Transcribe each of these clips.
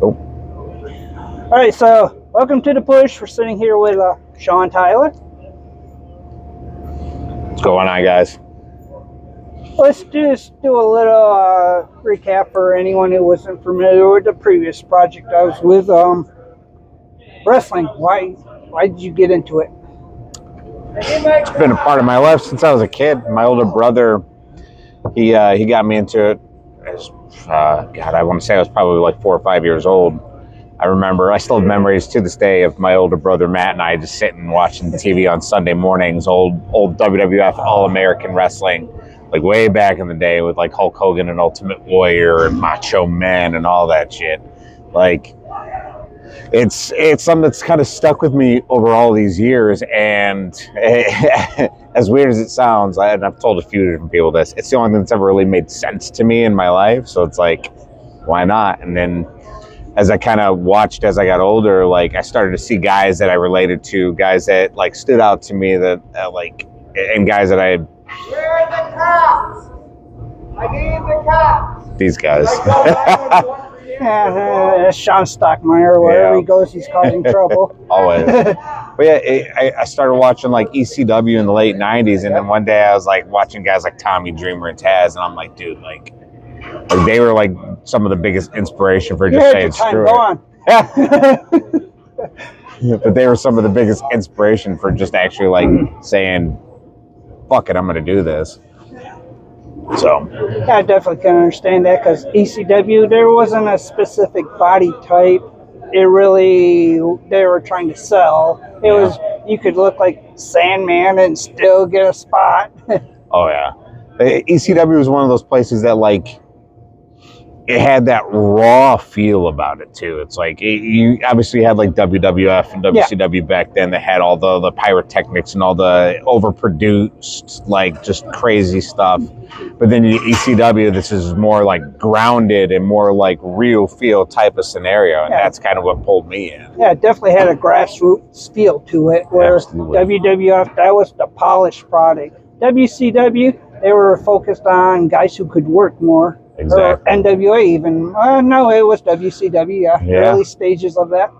Cool. All right, so welcome to the push. We're sitting here with Sean Tyler. What's going on, guys? Let's just do a little recap for anyone who wasn't familiar with the previous project I was with. Wrestling. Why did you get into it? It's been a part of my life since I was a kid. My older brother, he got me into it. God, I want to say I was probably like 4 or 5 years old. I still have memories to this day of my older brother Matt and I just sitting watching TV on Sunday mornings, old WWF All-American Wrestling, like way back in the day with like Hulk Hogan and Ultimate Warrior and Macho Man and all that shit. Like, it's something that's kind of stuck with me over all these years, and as weird as it sounds, and I've told a few different people this, it's the only thing that's ever really made sense to me in my life, so it's like, why not? And then as I kind of watched as I got older, like I started to see guys that I related to, guys that like stood out to me, that and guys that I... Where are the cops? I need the cops. These guys. Yeah, Sean Stockmeyer. Wherever he goes, he's causing trouble. Always. But yeah, I started watching like ECW in the late 90s, and then one day I was like watching guys like Tommy Dreamer and Taz, and I'm like, dude, like they were like some of the biggest inspiration for just saying screw it. But they were some of the biggest inspiration for just actually like saying, fuck it, I'm going to do this. So yeah, I definitely can understand that, because ECW, there wasn't a specific body type. They were trying to sell. It was, you could look like Sandman and still get a spot. Oh yeah, ECW was one of those places that like it had that raw feel about it too. It's like you obviously had like WWF and WCW back then that had all the pyrotechnics and all the overproduced like just crazy stuff. But then ECW, this is more like grounded and more like real feel type of scenario, and that's kind of what pulled me in. Yeah, it definitely had a grassroots feel to it, where WWF, that was the polished product. WCW, they were focused on guys who could work more. Exactly. Or NWA even. No, it was WCW, early stages of that.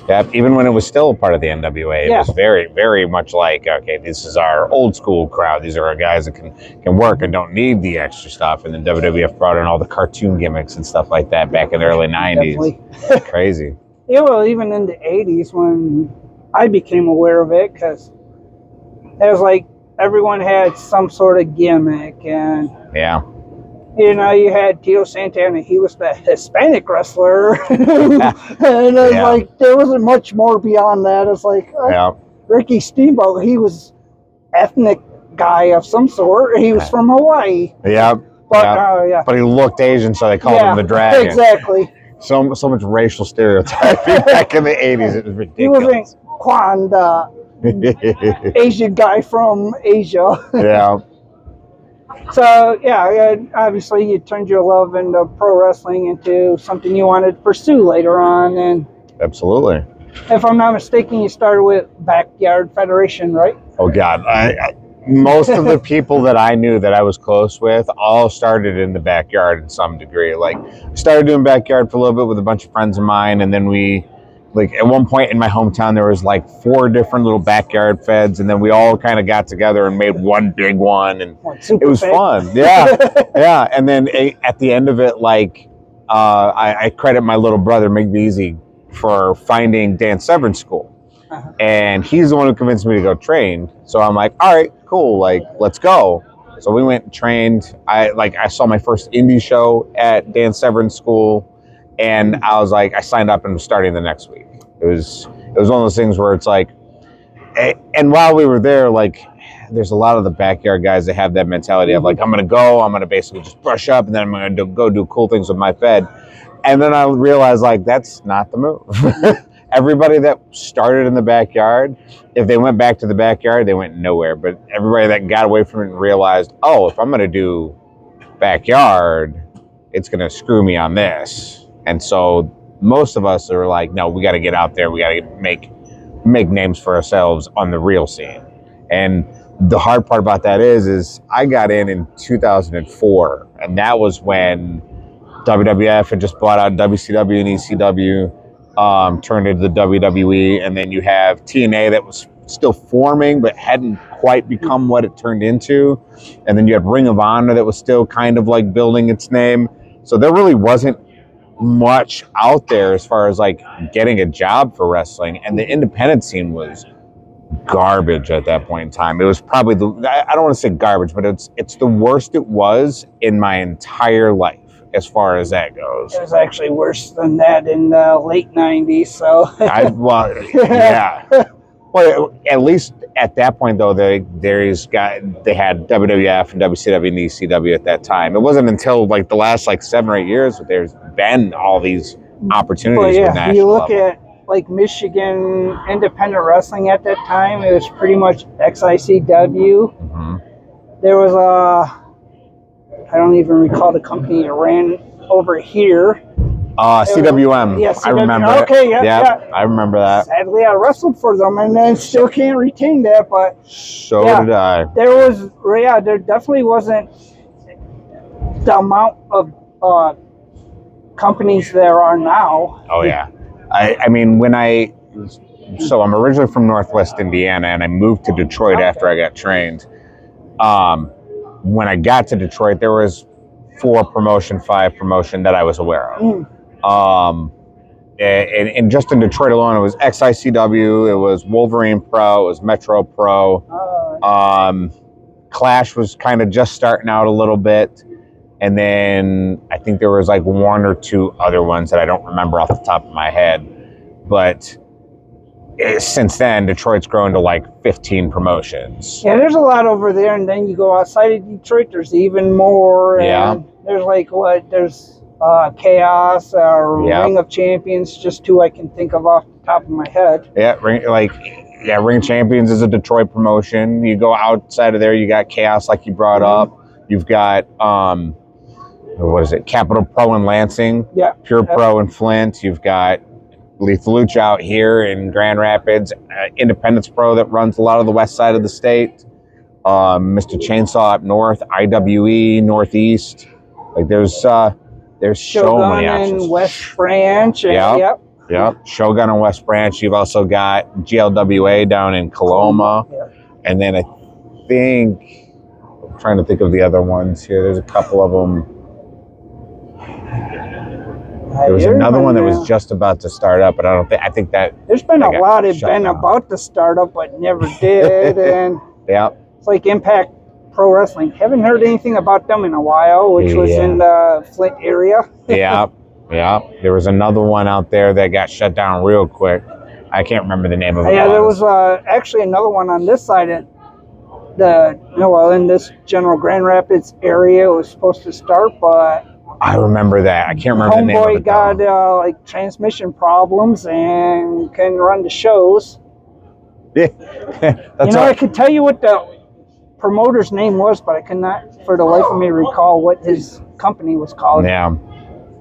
Yeah, even when it was still part of the NWA, it was very, very much like, okay, this is our old school crowd. These are our guys that can work and don't need the extra stuff. And then WWF brought in all the cartoon gimmicks and stuff like that back in the early 90s. Crazy. Yeah, well, even in the 80s when I became aware of it, because it was like everyone had some sort of gimmick. And you know, you had Tito Santana. He was the Hispanic wrestler. And it was like, there wasn't much more beyond that. It's like, Ricky Steamboat, he was ethnic guy of some sort. He was from Hawaii. But he looked Asian, so they called him the Dragon. Exactly. So much racial stereotyping back in the 80s. It was ridiculous. He wasn't Quan, the Asian guy from Asia. Yeah. So, yeah, obviously you turned your love into pro wrestling into something you wanted to pursue later on. And absolutely. If I'm not mistaken, you started with Backyard Federation, right? Oh, God. Most of the people that I knew that I was close with all started in the backyard in some degree. Like, I started doing backyard for a little bit with a bunch of friends of mine, and then we... Like at one point in my hometown, there was like 4 different little backyard feds, and then we all kind of got together and made one big one, and it was fun. Yeah. And then at the end of it, like I credit my little brother McBeasy for finding Dan Severn's school, and he's the one who convinced me to go train. So I'm like, all right, cool, like let's go. So we went and trained. I saw my first indie show at Dan Severn's school. And I was like, I signed up and was starting the next week. It was one of those things where it's like, and while we were there, like, there's a lot of the backyard guys that have that mentality of like, I'm going to basically just brush up, and then I'm going to go do cool things with my fed. And then I realized, like, that's not the move. Everybody that started in the backyard, if they went back to the backyard, they went nowhere. But everybody that got away from it and realized, oh, if I'm going to do backyard, it's going to screw me on this. And so most of us are like, no, we got to get out there. We got to make names for ourselves on the real scene. And the hard part about that is I got in 2004, and that was when WWF had just bought out WCW and ECW, turned into the WWE, and then you have TNA that was still forming but hadn't quite become what it turned into, and then you had Ring of Honor that was still kind of like building its name. So there really wasn't much out there as far as like getting a job for wrestling, and the independent scene was garbage at that point in time. It was probably I don't want to say garbage, but it's the worst it was in my entire life as far as that goes. It was actually worse than that in the late 90s. So yeah. Well, at least at that point though, they had WWF and WCW and ECW at that time. It wasn't until like the last like 7 or 8 years that there's been all these opportunities. But with national you look level. at like Michigan independent wrestling at that time, it was pretty much XICW. Mm-hmm. There was I don't even recall the company that ran over here. CWM. Yeah, CWM. I remember. Okay, yeah. I remember that. Sadly, I wrestled for them, and then still can't retain that. But So yeah, did I. there definitely wasn't the amount of companies there are now. Oh yeah. I mean, so I'm originally from Northwest Indiana, and I moved to Detroit after I got trained. When I got to Detroit, there was 5 promotion that I was aware of. And just in Detroit alone, it was XICW, it was Wolverine Pro, it was Metro Pro. Clash was kind of just starting out a little bit. And then I think there was like 1 or 2 other ones that I don't remember off the top of my head. But since then, Detroit's grown to like 15 promotions. Yeah, there's a lot over there, and then you go outside of Detroit, there's even more. Yeah. And there's like there's Chaos or Ring of Champions, just 2 I can think of off the top of my head. Yeah, Ring of Champions is a Detroit promotion. You go outside of there, you got Chaos, like you brought up. You've got Capital Pro in Lansing. Yeah. Pure Pro in Flint. You've got Lethal Lucha out here in Grand Rapids. Independence Pro that runs a lot of the west side of the state. Mr. Chainsaw up north. IWE Northeast. Like there's so many options. And West Branch. Yep. Shogun and West Branch. You've also got GLWA down in Coloma. Yeah. And then I think, I'm trying to think of the other ones here. There's a couple of them. There was another one that was just about to start up, but I think that there's been a lot that been about to start up but never did. And it's like Impact Pro Wrestling. Haven't heard anything about them in a while, which was in the Flint area. Yeah. There was another one out there that got shut down real quick. I can't remember the name of it. Yeah, there was actually another one on this side of in this general Grand Rapids area. It was supposed to start, but I remember that. I can't remember the name of it. Homeboy got like transmission problems and couldn't run the shows. Yeah. I could tell you what the promoter's name was, but I could not for the life of me recall what his company was called. Yeah.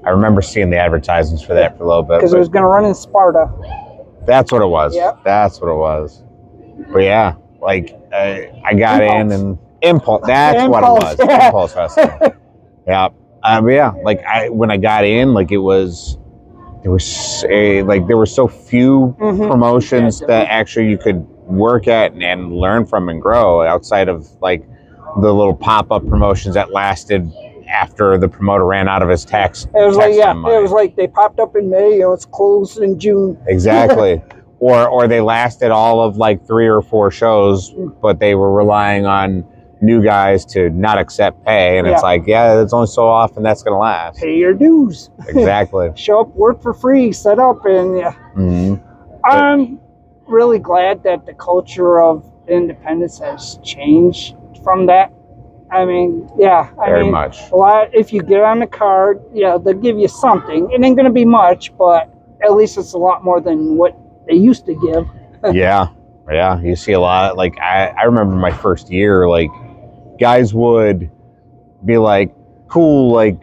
I remember seeing the advertisements for that for a little bit. Because it was going to run in Sparta. That's what it was. Yep. That's what it was. But yeah, like I got in and Impulse. That's what it was. Impulse Wrestling. Yeah. When I got in, like there were so few promotions that actually you could work at and learn from and grow outside of like the little pop-up promotions that lasted after the promoter ran out of his tax. It was like they popped up in May, it's closed in June. Exactly. or they lasted all of like 3 or 4 shows, but they were relying on new guys to not accept pay, and it's like, it's only so often that's going to last. Pay your dues. Exactly. Show up, work for free, set up, and I'm really glad that the culture of independence has changed from that. I mean, very much. A lot. If you get on the card, they'll give you something. It ain't going to be much, but at least it's a lot more than what they used to give. Yeah. You see a lot. Like I remember my first year, like guys would be like, "Cool, like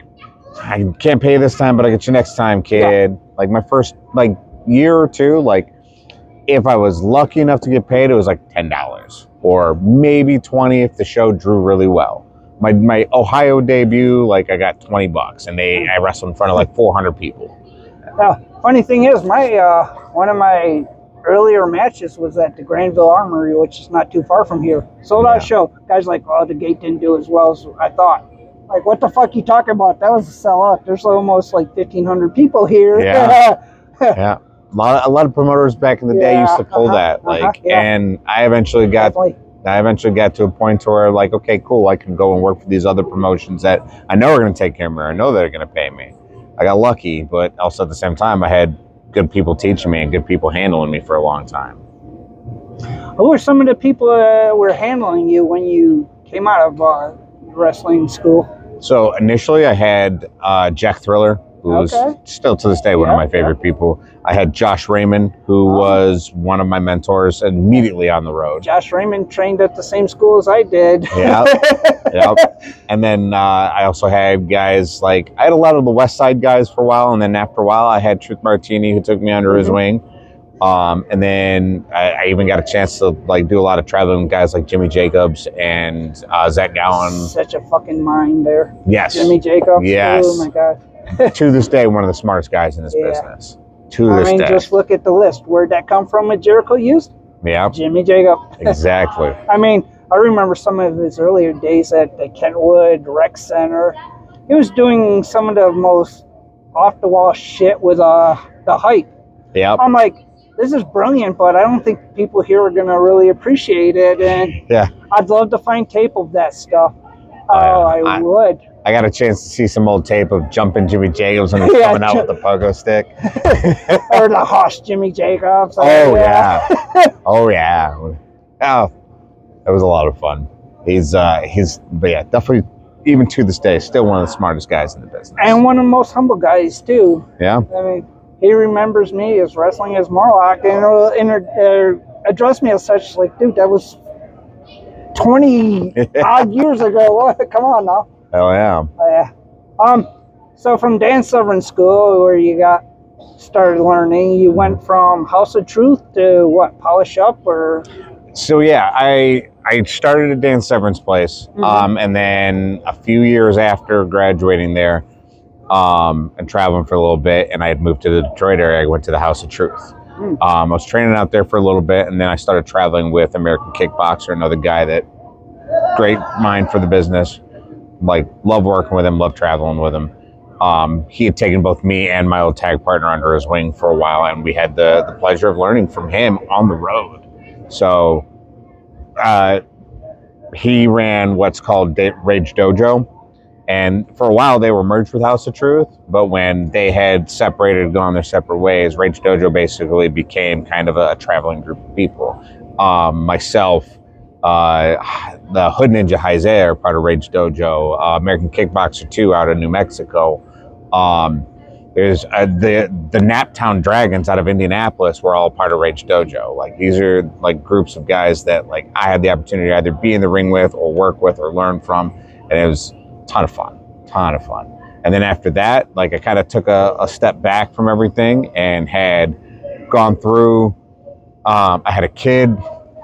I can't pay this time, but I get you next time, kid." Yeah. Like my first year or two, like if I was lucky enough to get paid, it was like $10 or maybe $20 if the show drew really well. my Ohio debut, like I got $20, and I wrestled in front of like 400 people. Now, funny thing is, my one of my earlier matches was at the Granville Armory, which is not too far from here. Sold out show. Guys like, oh, the gate didn't do as well as I thought. Like, what the fuck you talking about? That was a sellout. There's almost like 1,500 people here. Yeah. Yeah. A lot of promoters back in the day used to pull that. And I eventually got to a point where, like, okay, cool, I can go and work for these other promotions that I know are going to take care of me. I know they're going to pay me. I got lucky, but also at the same time, I had good people teaching me and good people handling me for a long time. Who were some of the people were handling you when you came out of wrestling school? So initially, I had Jack Thriller, who was still to this day one of my favorite people. I had Josh Raymond, who was one of my mentors immediately on the road. Josh Raymond trained at the same school as I did. Yeah. And then I also had guys like, I had a lot of the West Side guys for a while, and then after a while, I had Truth Martini, who took me under his wing. And then I even got a chance to like do a lot of traveling with guys like Jimmy Jacobs and Zach Gowen. Such a fucking mind there. Yes. Jimmy Jacobs. Yes. Oh my God. To this day, one of the smartest guys in this business. To this day. Just look at the list. Where'd that come from with Jericho used? Yeah. Jimmy Jacobs. Exactly. I mean, I remember some of his earlier days at the Kentwood Rec Center. He was doing some of the most off-the-wall shit with the hype. Yeah. I'm like, this is brilliant, but I don't think people here are going to really appreciate it. And I'd love to find tape of that stuff. I would. I got a chance to see some old tape of jumping Jimmy Jacobs when he's coming out with the pogo stick. Or the Hoss Jimmy Jacobs. Oh, yeah. Oh, that was a lot of fun. But yeah, definitely, even to this day, still one of the smartest guys in the business. And one of the most humble guys, too. Yeah. I mean, he remembers me as wrestling as Morlock and addressed me as such, like, dude, that was 20 odd years ago. Come on now. Hell yeah. So from Dan Severn School, where you started learning, you went from House of Truth to what, Polish Up, or? So yeah, I started at Dan Severn's place, and then a few years after graduating there, and traveling for a little bit, and I had moved to the Detroit area, I went to the House of Truth. I was training out there for a little bit, and then I started traveling with American Kickboxer, another guy that great mind for the business. Like, love working with him, love traveling with him. He had taken both me and my old tag partner under his wing for a while, and we had the pleasure of learning from him on the road. So he ran what's called Rage Dojo, and for a while they were merged with House of Truth, but when they had separated and gone their separate ways, Rage Dojo basically became kind of a traveling group of people. Myself, the Hood Ninja Haizea are part of Rage Dojo. American Kickboxer 2 out of New Mexico. There's the Naptown Dragons out of Indianapolis were all part of Rage Dojo. Like, these are like groups of guys that like I had the opportunity to either be in the ring with or work with or learn from, and it was a ton of fun. And then after that, like, I kind of took a step back from everything and had gone through. I had a kid.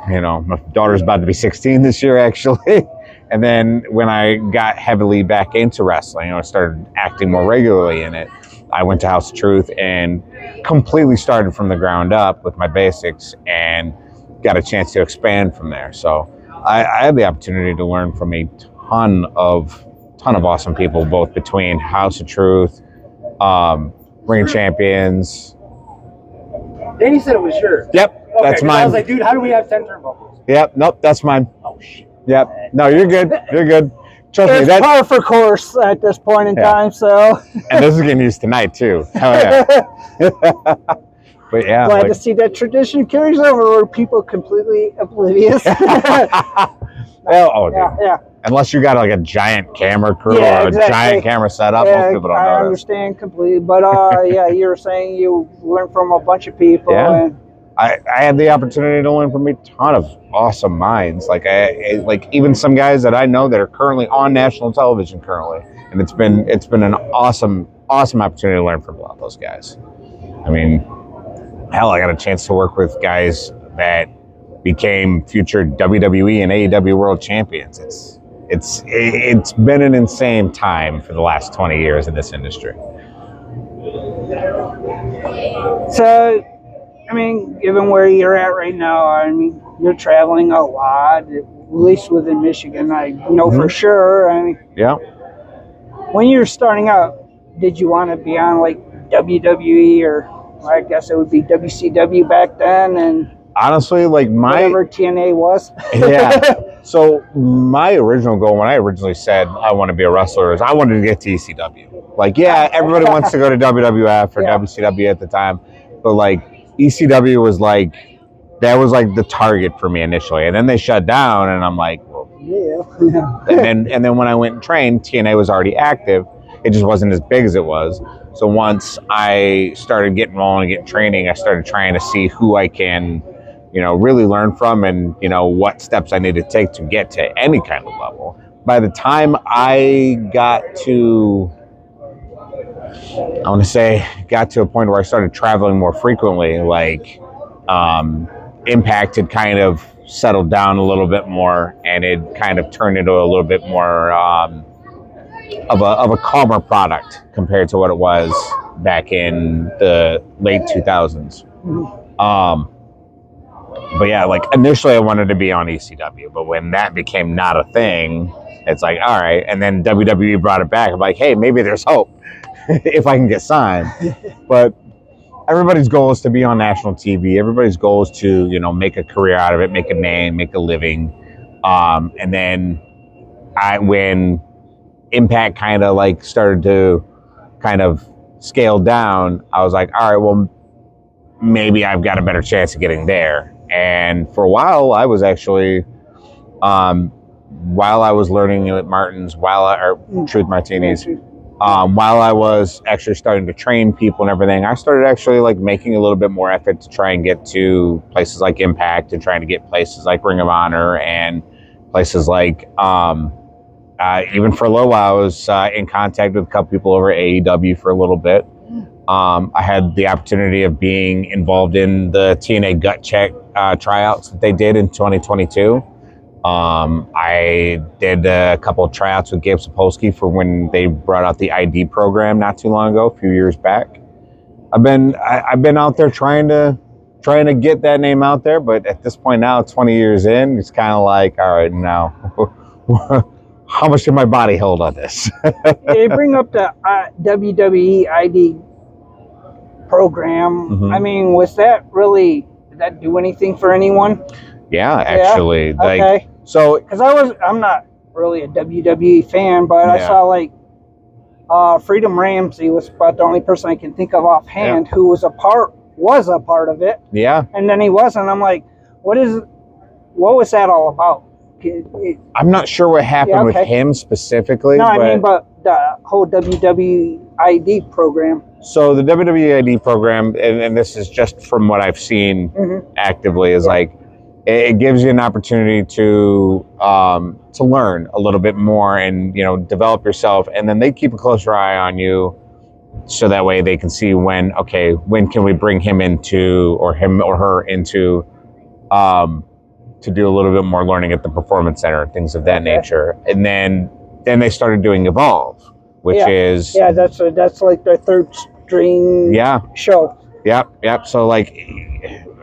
You know, my daughter's about to be 16 this year, actually. And then when I got heavily back into wrestling, I started acting more regularly in it. I went to House of Truth and completely started from the ground up with my basics and got a chance to expand from there. So I had the opportunity to learn from a ton of awesome people, both between House of Truth, Ring of Champions. Danny said it was yours. Yep. Okay, that's mine. I was like, dude, how do we have 10 turnbuckles? Yep. Nope. That's mine. Oh, shit. Yep. No, you're good. You're good. Trust me. It's par for course at this point in time, so. And this is getting used tonight, too. Hell yeah. But yeah. Glad to see that tradition carries over where people completely oblivious. Yeah. Unless you got like a giant camera crew or a giant camera setup, most people don't know. I understand completely. But you were saying you learned from a bunch of people. Yeah. And I had the opportunity to learn from a ton of awesome minds. Like like even some guys that I know that are currently on national television currently, and it's been an awesome opportunity to learn from a lot of those guys. I mean, hell, I got a chance to work with guys that became future WWE and AEW world champions. it's been an insane time for the last 20 years in this industry. So, I mean, given where you're at right now, I mean, you're traveling a lot, at least within Michigan. I know for sure. I mean, Yeah. when you were starting out, did you want to be on like WWE or I guess it would be WCW back then, and Honestly, like whatever TNA was? Yeah. So my original goal when I originally said I want to be a wrestler is I wanted to get to ECW. Like, yeah, everybody wants to go to WWF or Yeah. WCW at the time, but like ECW was like, that was like the target for me initially. And then they shut down and I'm like, well, Yeah. and then when I went and trained, TNA was already active. It just wasn't as big as it was. So once I started getting rolling and getting training, I started trying to see who I can, really learn from and, what steps I need to take to get to any kind of level. By the time I got to a point where I started traveling more frequently, like Impact had kind of settled down a little bit more and it kind of turned into a little bit more of a calmer product compared to what it was back in the late 2000s. But yeah, like initially I wanted to be on ECW, but when that became not a thing, it's like, all right. And then WWE brought it back. I'm like, hey, maybe there's hope if I can get signed. But everybody's goal is to be on national TV. Everybody's goal is to, make a career out of it, make a name, make a living. And then when Impact kind of like started to kind of scale down, I was like, all right, well, maybe I've got a better chance of getting there. And for a while, I was actually, while I was learning at Martin's, Truth Martinis, while I was actually starting to train people and everything, I started actually like making a little bit more effort to try and get to places like Impact and trying to get places like Ring of Honor and places like, even for a little while, I was in contact with a couple people over at AEW for a little bit. I had the opportunity of being involved in the TNA Gut Check tryouts that they did in 2022. I did a couple of tryouts with Gabe Sapolsky for when they brought out the ID program not too long ago, a few years back. I've been out there trying to get that name out there, but at this point now, 20 years in, it's kind of like, all right, now how much did my body hold on this? They bring up the WWE ID program. Mm-hmm. I mean, did that do anything for anyone? Yeah, actually. Yeah? Okay. So, because I'm not really a WWE fan, but I saw like Freedom Ramsey was about the only person I can think of offhand who was a part of it. Yeah. And then he wasn't. I'm like, what was that all about? I'm not sure what happened with him specifically. No, I mean, but the whole WWID program. So the WWID program, and this is just from what I've seen actively, is like it gives you an opportunity to learn a little bit more and develop yourself, and then they keep a closer eye on you, so that way they can see when can we bring him into or her into. To do a little bit more learning at the Performance Center, things of that nature. And then they started doing Evolve, which is... Yeah, that's like their third string show. Yep. So like,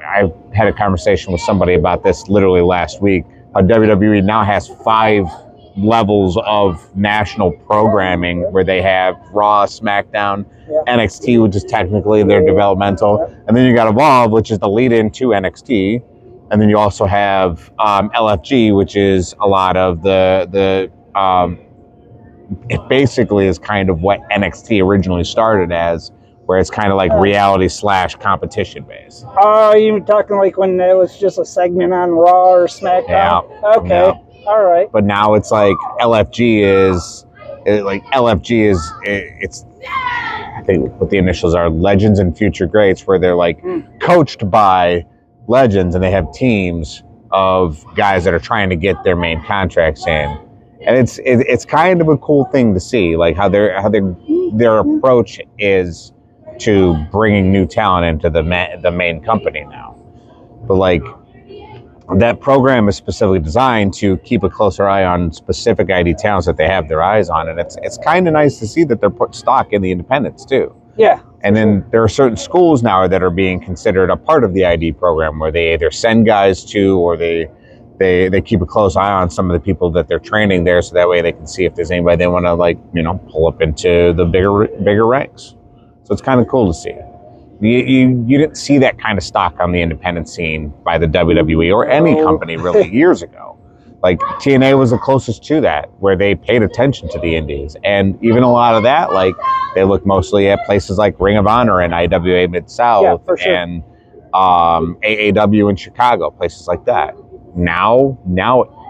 I had a conversation with somebody about this literally last week, how WWE now has 5 levels of national programming where they have Raw, SmackDown, NXT, which is technically their developmental, and then you got Evolve, which is the lead-in to NXT. And then you also have LFG, which is a lot of the it basically is kind of what NXT originally started as, where it's kind of like reality / competition based. Oh, you talking like when it was just a segment on Raw or SmackDown? Yeah. Okay. Yeah. All right. But now it's like LFG is it's I think what the initials are, Legends and Future Greats, where they're like coached by legends and they have teams of guys that are trying to get their main contracts in, and it's kind of a cool thing to see, like how their approach is to bringing new talent into the main company now. But like that program is specifically designed to keep a closer eye on specific ID talents that they have their eyes on. And it's kind of nice to see that they're putting stock in the independents too. Yeah. And then there are certain schools now that are being considered a part of the ID program where they either send guys to, or they keep a close eye on some of the people that they're training there, so that way they can see if there's anybody they want to, like, you know, pull up into the bigger ranks. So it's kind of cool to see. You didn't see that kind of stock on the independent scene by the WWE or any company really years ago. Like TNA was the closest to that, where they paid attention to the indies. And even a lot of that, like, they look mostly at places like Ring of Honor and IWA Mid-South, for sure. and AAW in Chicago, places like that. Now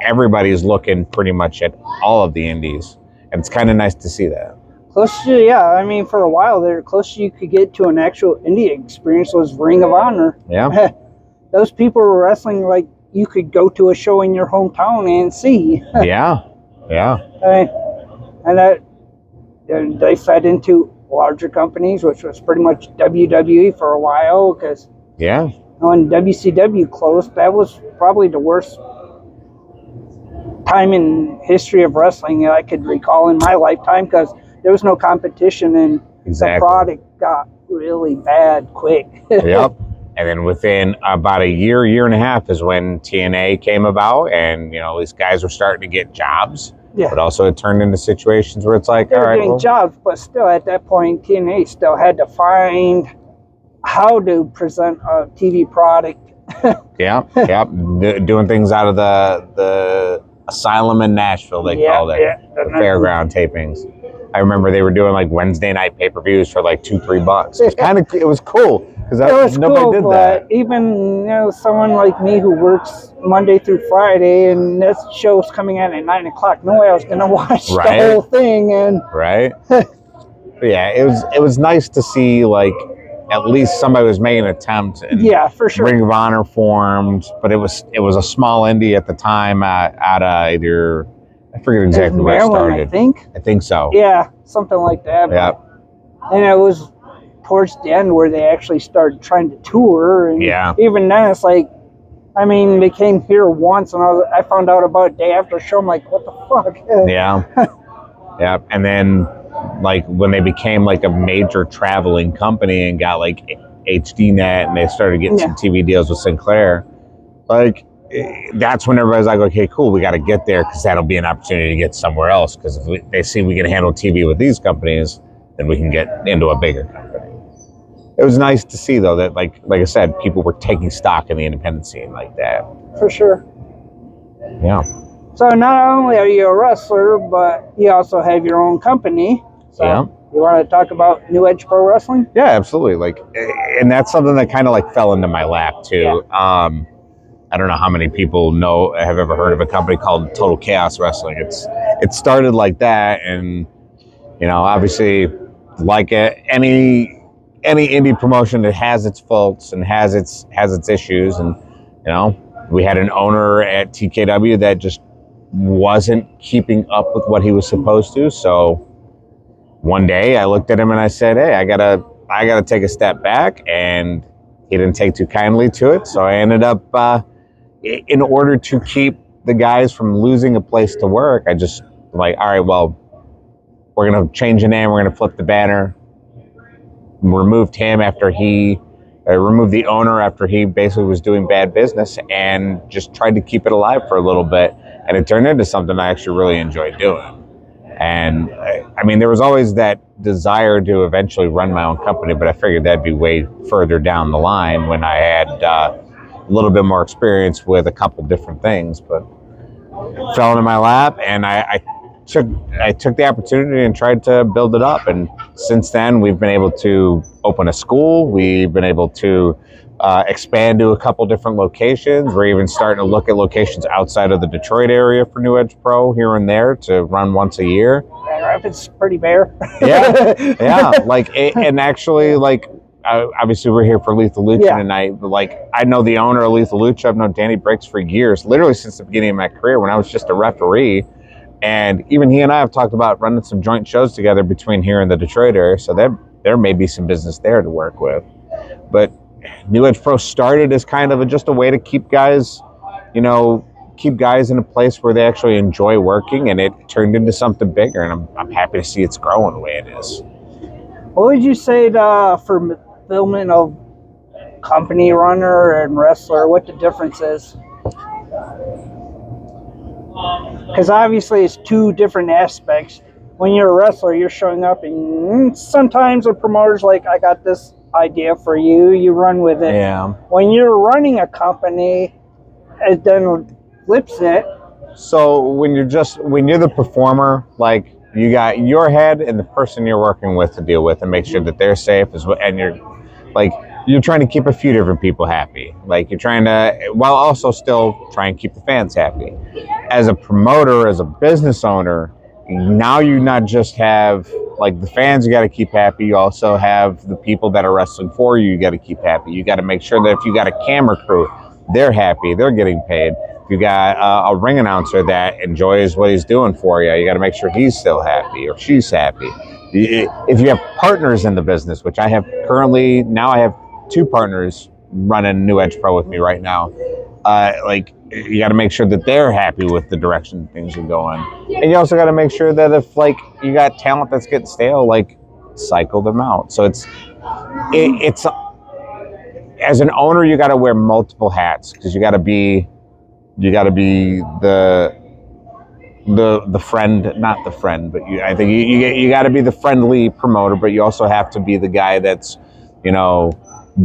everybody's looking pretty much at all of the indies, and it's kind of nice to see that. Close to, yeah, I mean, for a while there, closest you could get to an actual indie experience was Ring of Honor. Yeah. Those people were wrestling like you could go to a show in your hometown and see. Yeah. And they fed into larger companies, which was pretty much WWE for a while, because when WCW closed, that was probably the worst time in history of wrestling that I could recall in my lifetime, because there was no competition, and the product got really bad quick. Yep. And then within about a year and a half is when TNA came about, and, you know, these guys were starting to get jobs. Yeah. But also it turned into situations where it's like, they were getting jobs, but still at that point, TNA still had to find how to present a TV product. Doing things out of the asylum in Nashville, they called it. The fairground tapings. I remember they were doing like Wednesday night pay-per-views for like $2-3. It was cool, because nobody did that. Even, you know, someone like me who works Monday through Friday, and this show's coming out at 9 o'clock. No way I was gonna watch the whole thing. And yeah, it was nice to see, like, at least somebody was making an attempt. And for sure. Ring of Honor formed, but it was a small indie at the time out of either, I forget exactly where it started. I think so. Yeah, something like that. Yeah. And it was towards the end where they actually started trying to tour. And even then, it's like, I mean, they came here once, and I found out about a day after the show. I'm like, what the fuck? Yeah. And then, like, when they became like a major traveling company and got like HDNet, and they started getting some TV deals with Sinclair, like, that's when everybody's like, okay, cool, we got to get there, because that'll be an opportunity to get somewhere else. Because if they see we can handle TV with these companies, then we can get into a bigger company. It was nice to see, though, that like I said, people were taking stock in the independent scene like that. For sure. Yeah. So not only are you a wrestler, but you also have your own company. So you want to talk about New Edge Pro Wrestling? Yeah, absolutely. Like, and that's something that kind of like fell into my lap too. I don't know how many people have ever heard of a company called Total Chaos Wrestling. It started like that, and, you know, obviously, like any indie promotion, it has its faults and has its issues. And, you know, we had an owner at TKW that just wasn't keeping up with what he was supposed to. So one day I looked at him and I said, hey, I gotta take a step back, and he didn't take too kindly to it. So I ended up, in order to keep the guys from losing a place to work, I just like, all right, well, we're going to change the name. We're going to flip the banner. Removed him after removed the owner after he basically was doing bad business, and just tried to keep it alive for a little bit. And it turned into something I actually really enjoyed doing. And I mean, there was always that desire to eventually run my own company, but I figured that'd be way further down the line when I had a little bit more experience with a couple different things. But it fell into my lap, and I took the opportunity and tried to build it up. And since then, we've been able to open a school. We've been able to expand to a couple different locations. We're even starting to look at locations outside of the Detroit area for New Edge Pro here and there to run once a year. Grand Rapids, pretty bare. Yeah. And actually, like, obviously we're here for Lethal Lucha tonight, but like, I know the owner of Lethal Lucha. I've known Danny Briggs for years, literally since the beginning of my career when I was just a referee. And even he and I have talked about running some joint shows together between here and the Detroit area. So there may be some business there to work with. But New Edge Pro started as kind of just a way to keep guys keep guys in a place where they actually enjoy working, and it turned into something bigger, and I'm happy to see it's growing the way it is. What would you say for fulfillment of company runner and wrestler, what the difference is? Because obviously it's two different aspects. When you're a wrestler, you're showing up, and sometimes a promoter's like, I got this idea for you, you run with it. Yeah. When you're running a company, it then flips it. So when you're the performer, like, you got your head and the person you're working with to deal with and make sure that they're safe as well, and you're trying to keep a few different people happy. Like, you're trying to, while also still try and keep the fans happy. As a promoter, as a business owner, now you not just have, like, the fans you got to keep happy, you also have the people that are wrestling for you got to keep happy. You got to make sure that if you got a camera crew, they're happy, they're getting paid. If you got a ring announcer that enjoys what he's doing for you, you got to make sure he's still happy or she's happy. If you have partners in the business, which I have currently, now I have 2 partners running New Edge Pro with me right now. You got to make sure that they're happy with the direction things are going. And you also got to make sure that if, like, you got talent that's getting stale, like, cycle them out. So it's as an owner, you got to wear multiple hats, because you got to be the friend, not the friend, but I think you got to be the friendly promoter, but you also have to be the guy that's,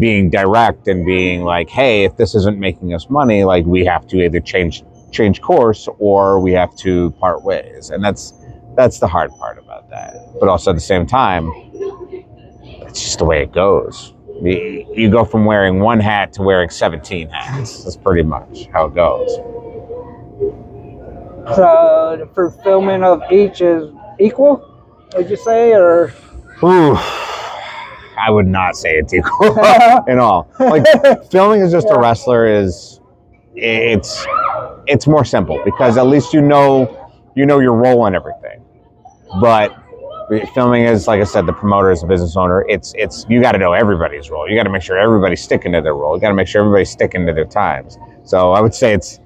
being direct and being like, hey, if this isn't making us money, like, we have to either change course or we have to part ways. And that's the hard part about that. But also at the same time, it's just the way it goes. You go from wearing 1 hat to wearing 17 hats. That's pretty much how it goes. So the fulfillment of each is equal, would you say, or? Ooh, I would not say it's equal at all. Like, filming as just a wrestler it's more simple, because at least you know your role and everything. But filming is, like I said, the promoter as a business owner, it's you got to know everybody's role. You got to make sure everybody's sticking to their role. You got to make sure everybody's sticking to their times. So I would say it's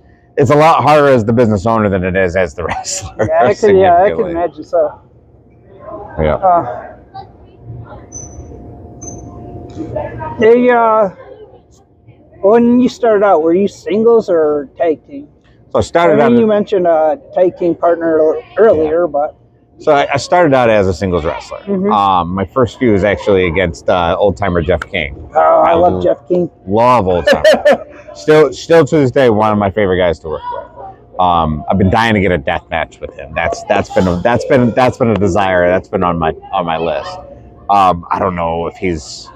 a lot harder as the business owner than it is as the wrestler. Yeah, I can imagine so. Yeah. When you started out, were you singles or tag team? So I started out. You mentioned a tag team partner earlier, but. So I started out as a singles wrestler. Mm-hmm. My first feud was actually against old timer Jeff King. Oh, I love Jeff King. Love old timer. Still to this day, one of my favorite guys to work with. I've been dying to get a death match with him. That's been a desire. That's been on my list. I don't know if he's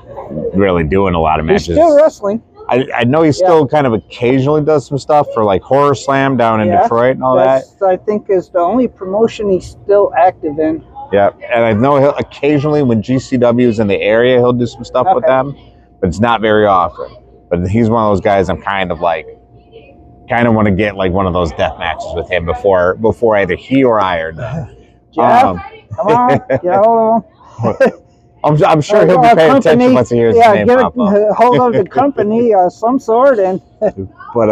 really doing a lot of matches. He's still wrestling. I know he still kind of occasionally does some stuff for, like, Horror Slam down in Detroit and all that. I think is the only promotion he's still active in. Yeah, and I know he'll occasionally, when GCW is in the area, he'll do some stuff with them, but it's not very often. But he's one of those guys I'm kind of want to get, like, one of those death matches with him before either he or I are done. Jeff, come on, get hold of him. I'm sure he'll be paying attention once he hears his name pop up. Yeah, hold of the company of some sort. And but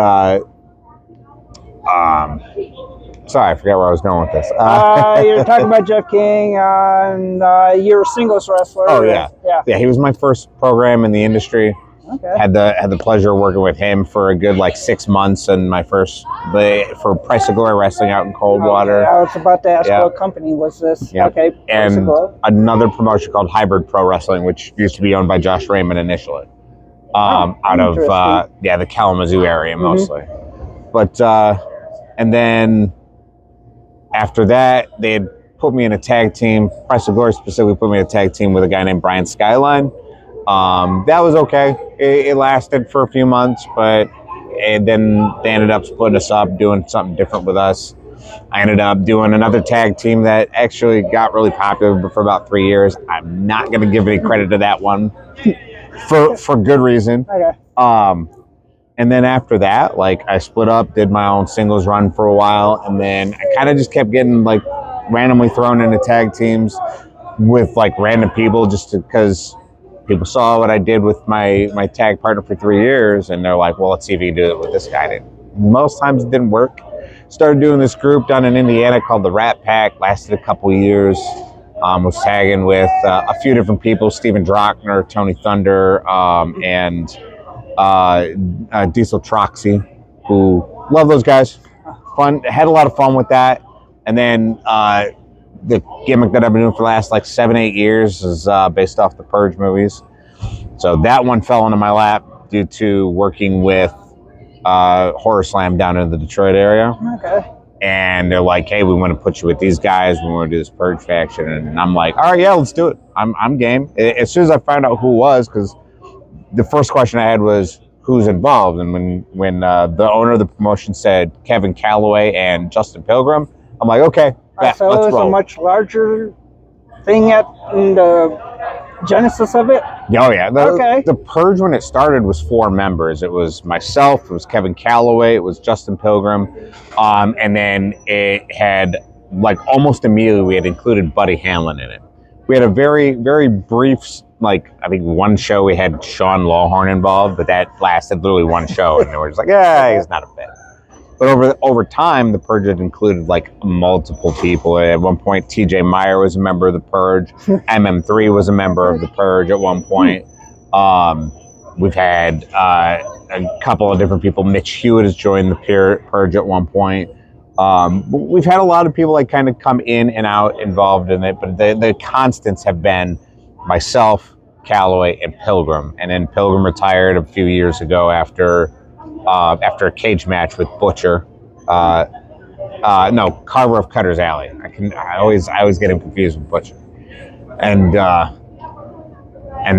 sorry, I forgot where I was going with this. You're talking about Jeff King, and you're a singles wrestler. Oh yeah. He was my first program in the industry. Okay. Had the pleasure of working with him for a good 6 months, and my first for Price of Glory Wrestling out in Coldwater. I was about to ask what company was this. Yep. Okay. And another promotion called Hybrid Pro Wrestling, which used to be owned by Josh Raymond initially, out of the Kalamazoo area mostly. But and then after that, they had put me in a tag team. Price of Glory specifically put me in a tag team with a guy named Brian Skyline. That was okay. It lasted for a few months, but then they ended up splitting us up, doing something different with us. I ended up doing another tag team that actually got really popular for about 3 years. I'm not going to give any credit to that one for good reason. Okay. And then after that, I split up, did my own singles run for a while, and then I kind of just kept getting randomly thrown into tag teams with random people, just because people saw what I did with my tag partner for 3 years, and they're like, well, let's see if you can do it with this guy. And it most times it didn't work. Started doing this group down in Indiana called the Rat Pack. Lasted a couple years. Was tagging with a few different people: Steven Drochner, Tony Thunder, and Diesel Troxy, who love those guys. Fun, had a lot of fun with that. And then the gimmick that I've been doing for the last like 7-8 years is based off the Purge movies. So that one fell into my lap due to working with Horror Slam down in the Detroit area. Okay. And they're like, hey, we want to put you with these guys. We want to do this Purge faction. And I'm like, all right, yeah, let's do it. I'm game. As soon as I found out who it was, because the first question I had was, who's involved? And when the owner of the promotion said Kevin Calloway and Justin Pilgrim, I'm like, okay, yeah, so let's it was roll. a much larger thing in the genesis of it? Oh, yeah. Okay. The Purge, when it started, was 4 members. It was myself, it was Kevin Calloway, it was Justin Pilgrim, and then it had, like, almost immediately, we had included Buddy Hamlin in it. We had a very, very brief, like, I think one show we had Sean Lawhorn involved, but that lasted literally one show, and they were just like, yeah, he's not a fit. But over time, the Purge had included like multiple people. At one point, TJ Meyer was a member of the Purge. MM3 was a member of the Purge at one point. We've had a couple of different people. Mitch Hewitt has joined the Purge at one point. We've had a lot of people like kind of come in and out involved in it, but the constants have been myself, Calloway, and Pilgrim. And then Pilgrim retired a few years ago after a cage match with Butcher. No, Carver of Cutter's Alley. I always get him confused with Butcher. And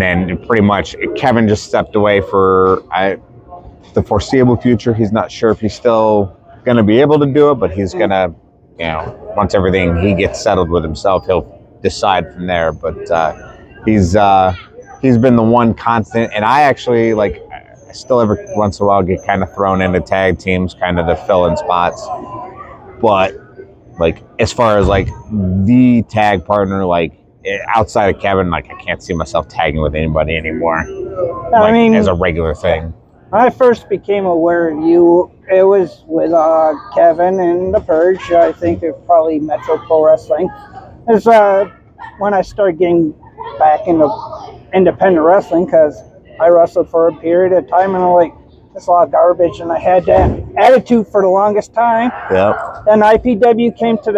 then pretty much Kevin just stepped away for the foreseeable future. He's not sure if he's still going to be able to do it, but he's going to, once everything he gets settled with himself, he'll decide from there. But he's been the one constant, and I actually still every once in a while get kind of thrown into tag teams, kind of to fill in spots. But as far as the tag partner, outside of Kevin, I can't see myself tagging with anybody anymore. I mean, as a regular thing. When I first became aware of you, it was with Kevin and the Purge. I think it's probably Metro Pro Wrestling. It's when I started getting back into independent wrestling, because I wrestled for a period of time, and I'm like, it's a lot of garbage, and I had that attitude for the longest time. Yep. Then IPW came to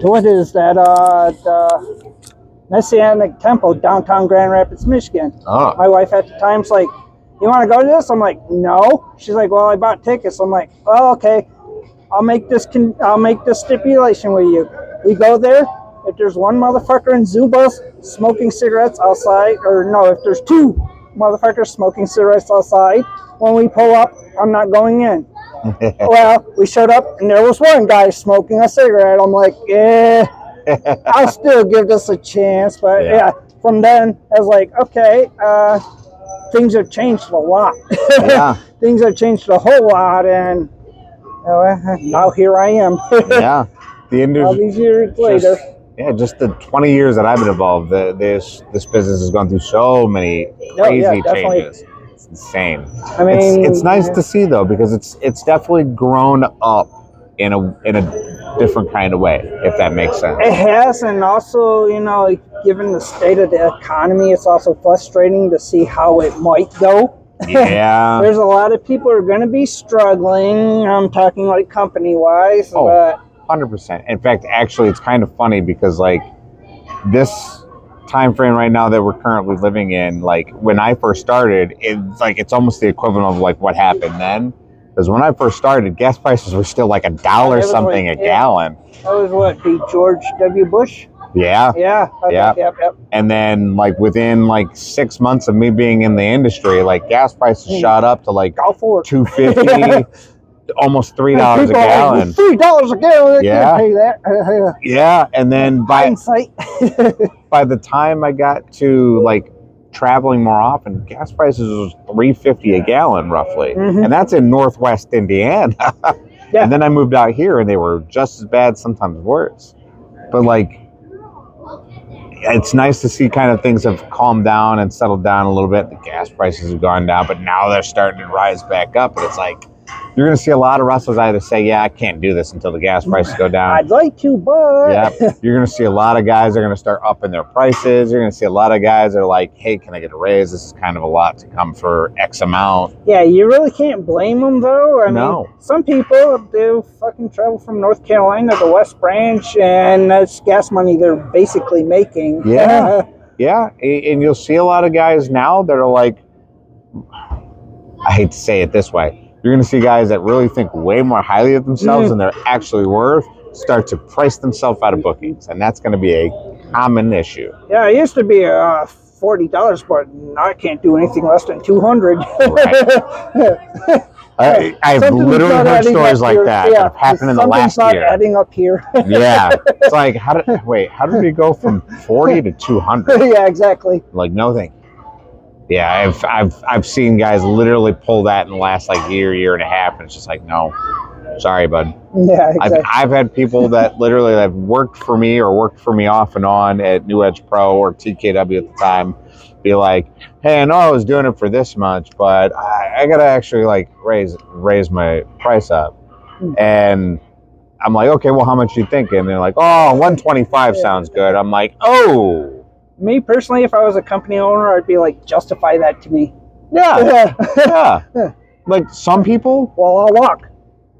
what is that? The Messianic Temple, downtown Grand Rapids, Michigan. Oh. My wife at the time's like, you want to go to this? I'm like, no. She's like, well, I bought tickets. I'm like, oh, okay. I'll make this stipulation with you. We go there. If there's one motherfucker in Zubas smoking cigarettes outside, or no, if there's 2 motherfuckers smoking cigarettes outside, when we pull up, I'm not going in. Well, we showed up, and there was one guy smoking a cigarette. I'm like, I'll still give this a chance. But yeah, from then, I was like, okay, things have changed a lot. Yeah. Things have changed a whole lot, and now here I am. Yeah. The industry. All these years later. Just the 20 years that I've been involved, this business has gone through so many crazy changes. It's insane. I mean, it's nice to see though, because it's definitely grown up in a different kind of way, if that makes sense. It has, and also, given the state of the economy, it's also frustrating to see how it might go. Yeah. There's a lot of people who are going to be struggling. I'm talking company-wise, Oh. but 100%. In fact, actually, it's kind of funny because this time frame right now that we're currently living in, when I first started, it's almost the equivalent of what happened then. Because when I first started, gas prices were still $1 something a gallon. That was what, the George W. Bush? Yeah. Yeah. Yep. And then within 6 months of me being in the industry, gas prices shot up to Go for it. $2.50. Almost $3 a gallon. $3 a gallon. Yeah. Pay that. Yeah, and then by the time I got to traveling more often, gas prices was $3.50 a gallon roughly, and that's in Northwest Indiana. Yeah. And then I moved out here, and they were just as bad, sometimes worse. But it's nice to see kind of things have calmed down and settled down a little bit. The gas prices have gone down, but now they're starting to rise back up. And it's like, you're going to see a lot of wrestlers either say, yeah, I can't do this until the gas prices go down. I'd like to, but... Yeah, you're going to see a lot of guys that are going to start upping their prices. You're going to see a lot of guys that are like, hey, can I get a raise? This is kind of a lot to come for X amount. Yeah, you really can't blame them, though. I No. mean, some people do fucking travel from North Carolina to the West Branch, and that's gas money they're basically making. Yeah. Yeah, and you'll see a lot of guys now that are like, I hate to say it this way, you're going to see guys that really think way more highly of themselves than they're actually worth start to price themselves out of bookings, and that's going to be a common issue. Yeah, it used to be $40, but now I can't do anything less than $200. Right. I've literally heard stories like that that have happened in the last not year. Adding up here. Yeah, it's like, how did we go from 40 to 200? Yeah, exactly. Like, no thing. Yeah, I've seen guys literally pull that in the last like year and a half, and it's just like, no, sorry, bud. Yeah, exactly. I've had people that literally have worked for me or worked for me off and on at New Edge Pro or TKW at the time, be like, hey, I know I was doing it for this much, but I gotta actually like raise my price up. And I'm like, okay, well, how much you thinking? And they're like, oh, 125 sounds good. I'm like, oh. Me personally, if I was a company owner, I'd be like, justify that to me. Yeah. Yeah. Like some people. Well, I'll walk.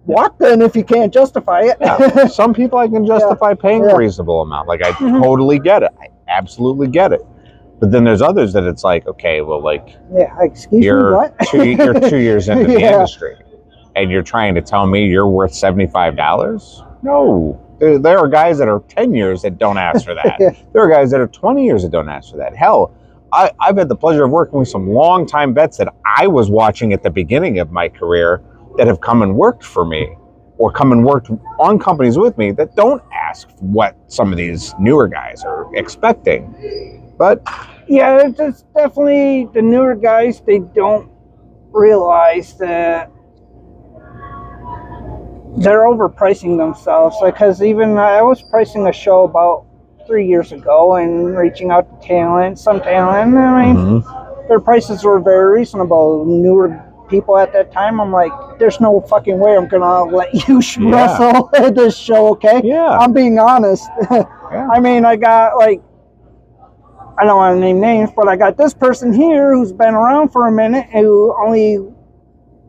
Walk then if you can't justify it. Yeah. Some people I can justify paying a reasonable amount. Like I totally get it. I absolutely get it. But then there's others that it's like, okay, well, like, excuse me, what? you're 2 years into the industry, and you're trying to tell me you're worth $75? No. There are guys that are 10 years that don't ask for that. There are guys that are 20 years that don't ask for that. Hell, I've had the pleasure of working with some longtime vets that I was watching at the beginning of my career that have come and worked for me or come and worked on companies with me that don't ask what some of these newer guys are expecting. But yeah, it's just definitely the newer guys, they don't realize that they're overpricing themselves. Because even I was pricing a show about 3 years ago and reaching out to talent, some talent. I mean, their prices were very reasonable. Newer people at that time, I'm like, there's no fucking way I'm gonna let you wrestle at this show, okay? Yeah. I'm being honest. I mean, I got like, I don't want to name names, but I got this person here who's been around for a minute who only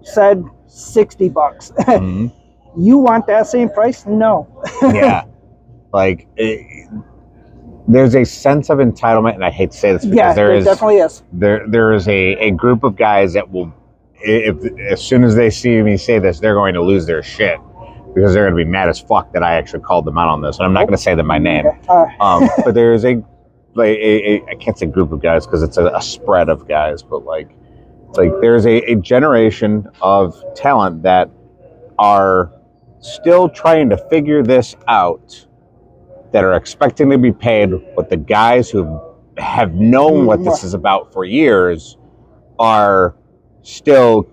said $60. You want that same price? No. Yeah. Like, there's a sense of entitlement, and I hate to say this because there definitely is. There is a group of guys that will, as soon as they see me say this, they're going to lose their shit because they're going to be mad as fuck that I actually called them out on this. And I'm not going to say them by name. But there's I can't say group of guys because it's a spread of guys, but like there's a generation of talent that are still trying to figure this out, that are expecting to be paid what the guys who have known what this is about for years are still,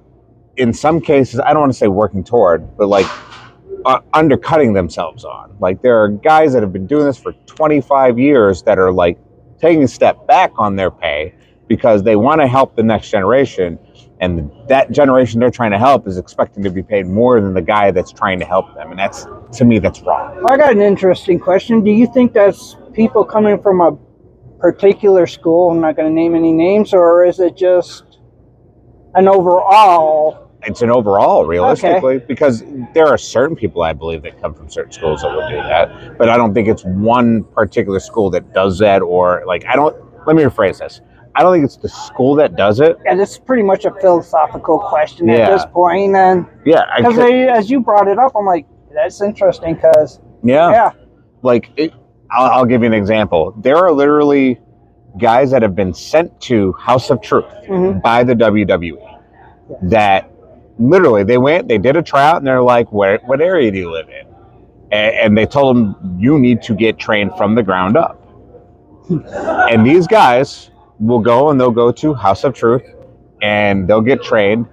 in some cases, I don't want to say working toward, but like undercutting themselves on. Like there are guys that have been doing this for 25 years that are like taking a step back on their pay because they want to help the next generation, and that generation they're trying to help is expecting to be paid more than the guy that's trying to help them, and that's, to me, that's wrong. I got an interesting question. Do you think that's people coming from a particular school, I'm not going to name any names, or is it just an overall? It's an overall, realistically, because there are certain people, I believe, that come from certain schools that will do that, but I don't think it's one particular school that does that, or like, let me rephrase this. I don't think it's the school that does it. And it's pretty much a philosophical question at this point. And because as you brought it up, I'm like, that's interesting because like I'll give you an example. There are literally guys that have been sent to House of Truth by the WWE that literally they did a tryout and they're like, what area do you live in? And they told them, you need to get trained from the ground up. And these guys will go and they'll go to House of Truth and they'll get trained,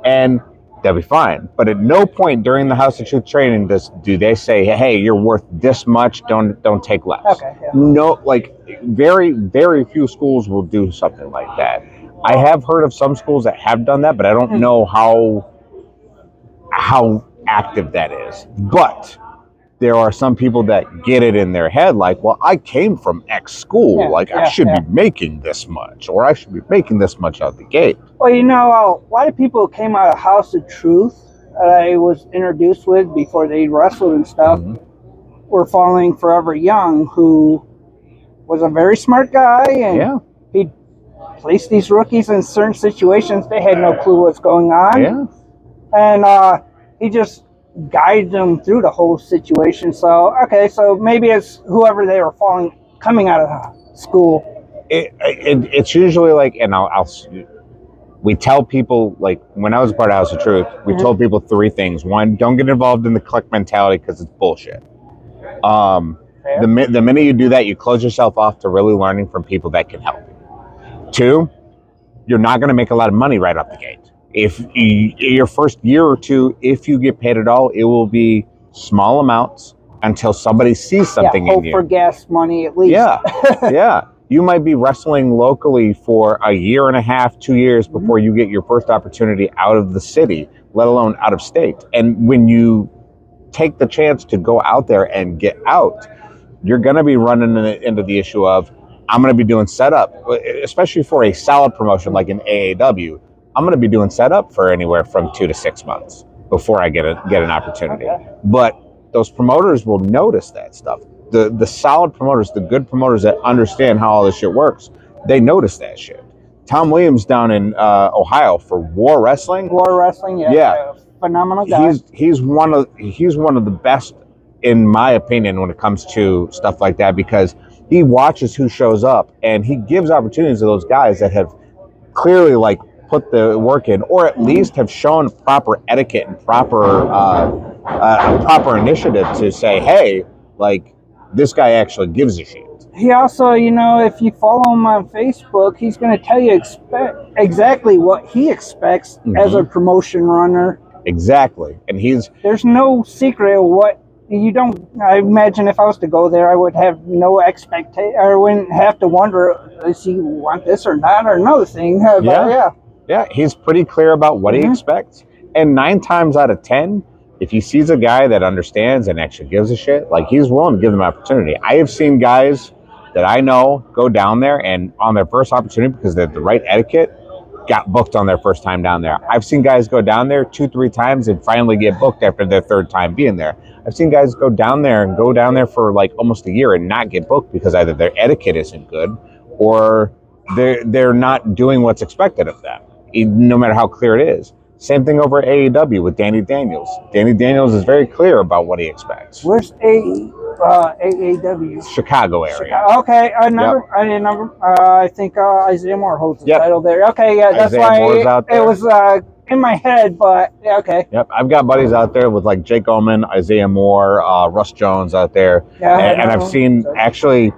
and they'll be fine. But at no point during the House of Truth training do they say, hey, you're worth this much, don't take less. Okay, yeah. No, like very, very few schools will do something like that. I have heard of some schools that have done that, but I don't know how active that is. But there are some people that get it in their head like, well, I came from X school. I should be making this much, or I should be making this much out the gate. Well, you know, a lot of people came out of House of Truth that I was introduced with before they wrestled and stuff were following Forever Young, who was a very smart guy, and he placed these rookies in certain situations. They had no clue what's going on. Yeah. And he just guide them through the whole situation. So, okay, so maybe it's whoever they were coming out of the school. It's usually like, and we tell people, like, when I was part of House of Truth, we told people 3 things. 1, don't get involved in the clique mentality because it's bullshit. The minute you do that, you close yourself off to really learning from people that can help you. 2, you're not going to make a lot of money right off the gate. If your first year or 2, if you get paid at all, it will be small amounts until somebody sees something in you. Hope for gas money at least. Yeah, yeah. You might be wrestling locally for a year and a half, 2 years before you get your first opportunity out of the city, let alone out of state. And when you take the chance to go out there and get out, you're going to be running into the issue of, I'm going to be doing setup, especially for a solid promotion like an AAW. I'm going to be doing setup for anywhere from 2 to 6 months before I get an opportunity. Okay. But those promoters will notice that stuff. The solid promoters, the good promoters that understand how all this shit works, they notice that shit. Tom Williams down in Ohio for War Wrestling. Yeah. Phenomenal guy. He's one of the best, in my opinion, when it comes to stuff like that, because he watches who shows up and he gives opportunities to those guys that have clearly like put the work in, or at least have shown proper etiquette and proper initiative to say, hey, like, this guy actually gives a shit. He also, you know, if you follow him on Facebook, he's going to tell you exactly what he expects as a promotion runner. Exactly. And there's no secret of what you don't. I imagine if I was to go there, I would have no expectation. I wouldn't have to wonder, does he want this or not, or another thing. Yeah, he's pretty clear about what he expects. And 9 times out of 10, if he sees a guy that understands and actually gives a shit, like, he's willing to give them opportunity. I have seen guys that I know go down there and on their first opportunity, because they have the right etiquette, got booked on their first time down there. I've seen guys go down there 2-3 times and finally get booked after their 3rd time being there. I've seen guys go down there for like almost a year and not get booked because either their etiquette isn't good or they're not doing what's expected of them, no matter how clear it is. Same thing over at AEW with Danny Daniels. Danny Daniels is very clear about what he expects. Where's AEW? Chicago area. Okay, I think Isaiah Moore holds the title there. Okay, yeah, that's why it was in my head, but yeah, okay. Yep, I've got buddies out there with like Jake Oman, Isaiah Moore, Russ Jones out there. Yeah, and I've seen, actually,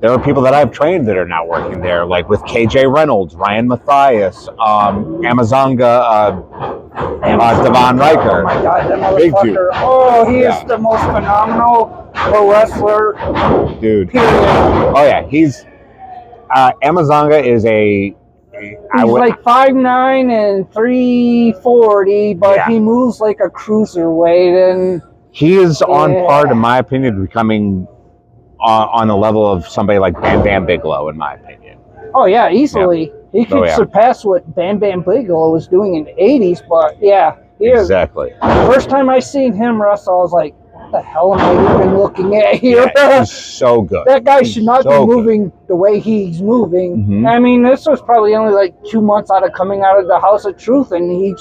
there are people that I've trained that are not working there, like with KJ Reynolds, Ryan Matthias, Amazonga, Devon Riker. Oh my God, that motherfucker. Oh, he is the most phenomenal pro wrestler. Dude. Period. Oh yeah, he's, Amazonga is he's like 5'9" and 340, but he moves like a cruiserweight, and he is on par, in my opinion, to becoming on the level of somebody like Bam Bam Bigelow, in my opinion. Oh yeah, easily. Yeah. He could surpass what Bam Bam Bigelow was doing in the 80s, but exactly. First time I seen him wrestle, I was like, what the hell am I even looking at here? Yeah, he's so good. That guy should not be moving the way he's moving. I mean, this was probably only like 2 months coming out of the House of Truth, and he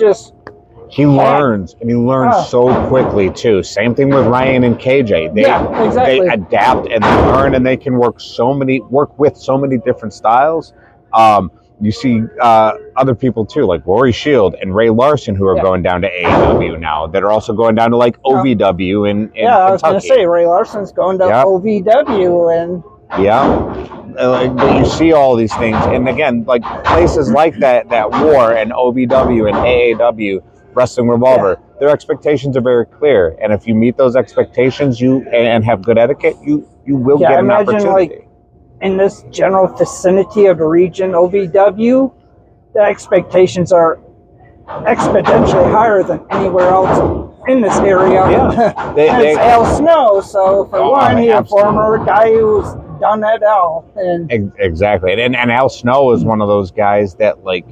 learns, and he learns so quickly too. Same thing with Ryan and KJ. They adapt and they learn, and they can work with so many different styles. You see other people too, like Rory Shield and Ray Larson, who are going down to AEW now, that are also going down to like OVW in Kentucky. I was going to say, Ray Larson's going to OVW, and but you see all these things, and again, like places like that War and OVW and AAW, Wrestling Revolver. Their expectations are very clear, and if you meet those expectations, and have good etiquette, you will get an opportunity. Like in this general vicinity of the region, OVW, the expectations are exponentially higher than anywhere else in this area. Yeah, it's Al Snow, so for one, he's a former guy who's done that Al. And exactly, and Al Snow is one of those guys that like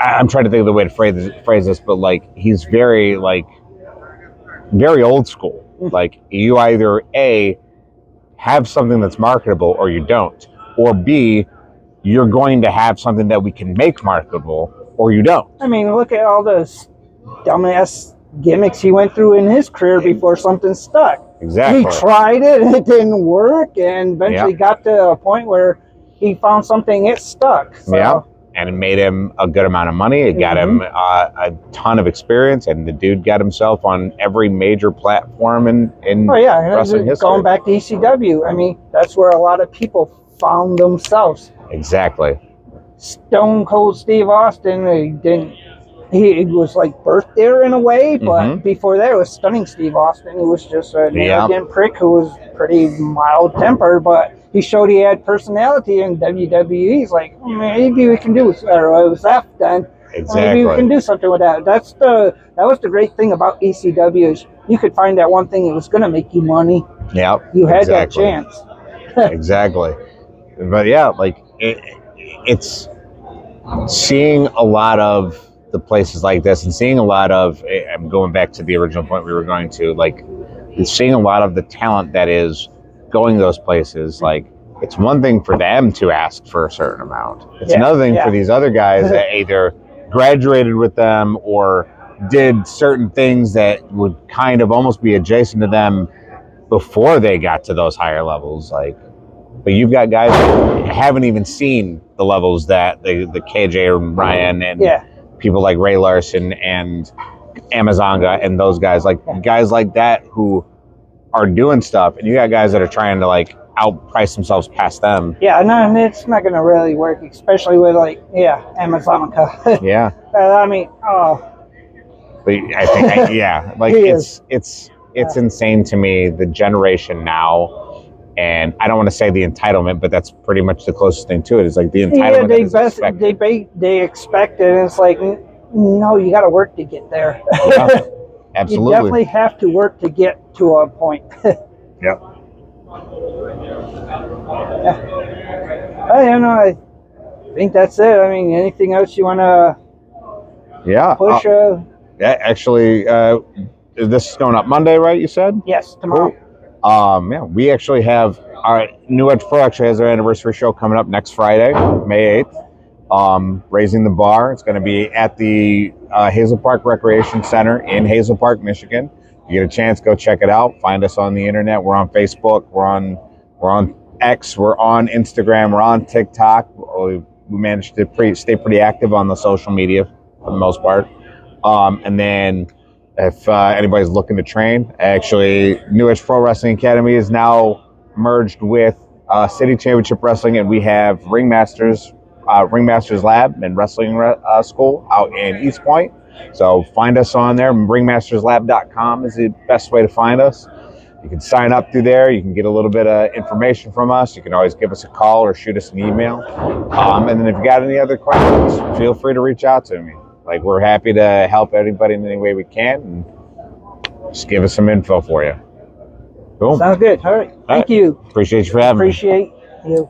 I'm trying to think of the way to phrase this, but like he's very old school. Like you either A, have something that's marketable or you don't, or B, you're going to have something that we can make marketable or you don't. I mean, look at all those dumbass gimmicks he went through in his career before something stuck. Exactly. He tried it, it didn't work, and eventually got to a point where he found something, it stuck. So. Yeah, and it made him a good amount of money. It got him a ton of experience, and the dude got himself on every major platform in wrestling history. Going back to ECW, I mean, that's where a lot of people found themselves. Exactly. Stone Cold Steve Austin, he was like birthed there in a way, but before that it was Stunning Steve Austin, who was just an arrogant prick who was pretty mild-tempered, but he showed he had personality in WWE. He's like, maybe we can do it. Or it was that then. Exactly. Maybe we can do something with that. That was the great thing about ECW is you could find that one thing that was going to make you money. Yeah. You had that chance. Exactly. But yeah, like it's seeing a lot of the places like this and seeing a lot of, I'm going back to the original point we were going to, like seeing a lot of the talent that is going those places. Like it's one thing for them to ask for a certain amount. It's another thing for these other guys that either graduated with them or did certain things that would kind of almost be adjacent to them before they got to those higher levels. Like, but you've got guys that haven't even seen the levels that the KJ and Ryan and people like Ray Larson and Amazonga and those guys like that who are doing stuff, and you got guys that are trying to like outprice themselves past them. Yeah, no, it's not going to really work, especially with like Amazonka. Yeah. I mean, but I think like it's insane to me, the generation now. And I don't want to say the entitlement, but that's pretty much the closest thing to it. It's like the entitlement. They expect it, and it's like, no, you got to work to get there. Yeah, absolutely. You definitely have to work to get to a point. Yep. I think that's it. I mean, anything else you want to push? Actually, this is going up Monday, right? You said? Yes, tomorrow. Cool. We actually have our New Edge Pro actually has their anniversary show coming up next Friday, May 8th. Raising the Bar. It's going to be at the Hazel Park Recreation Center in Hazel Park, Michigan. If you get a chance, go check it out. Find us on the internet. We're on Facebook. We're on X. We're on Instagram. We're on TikTok. We managed to stay pretty active on the social media for the most part. And then if anybody's looking to train, actually, New Edge Pro Wrestling Academy is now merged with City Championship Wrestling, and we have Ringmasters Lab and Wrestling School out in East Point. So find us on there. Ringmasterslab.com is the best way to find us. You can sign up through there. You can get a little bit of information from us. You can always give us a call or shoot us an email. And then if you got any other questions, feel free to reach out to me. Like, we're happy to help anybody in any way we can, and just give us some info for you. Cool. Sounds good. All right. Thank you. Appreciate you for having me. Appreciate you.